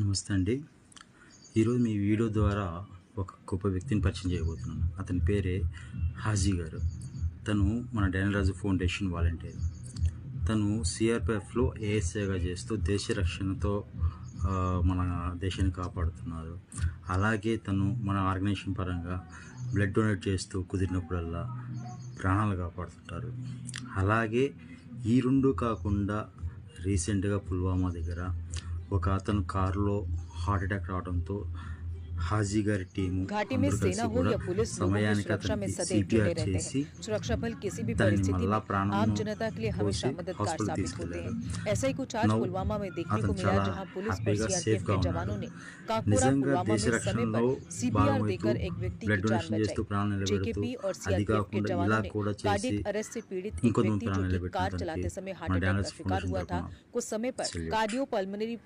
నమస్తే అండి. ఈరోజు మీ వీడియో ద్వారా ఒక గొప్ప వ్యక్తిని పరిచయం చేయబోతున్నాను. అతని పేరే హాజీ గారు. తను మన డ్యానియల్ ఫౌండేషన్ వాలంటీర్. తను సిఆర్పిఎఫ్లో ఏఎస్ఐగా చేస్తూ దేశ రక్షణతో మన దేశాన్ని కాపాడుతున్నారు. అలాగే తను మన ఆర్గనైజేషన్ పరంగా బ్లడ్ డొనేట్ చేస్తూ కుదిరినప్పుడల్లా ప్రాణాలు కాపాడుతుంటారు. అలాగే ఈ రెండు కాకుండా రీసెంట్గా పుల్వామా దగ్గర ఒక అతను కారులో హార్ట్ అటాక్ రావడంతో హాజీ గారి టీము घाटी में सेना हो या पुलिस, लोगों की सुरक्षा में सदैव जुटे रहते हैं। सुरक्षा बल किसी भी परिस्थिति में आम जनता के लिए हमेशा मददगार साबित होते हैं। ऐसा ही कुछ आज पुलवामा में देखने को मिला, जहां पुलिस और सीआरपीएफ के जवानों ने काकोरा पुलवामा में समय पर सीपीआर देकर एक व्यक्ति की जान बचाई। जेकेपी और सीआरपीएफ के जवानों ने कार्डियक अरेस्ट से पीड़ित एक व्यक्ति जो कि कार चलाते समय हार्ट अटैक का शिकार हुआ था, कुछ समय पर कार्डियोपल्मोनरी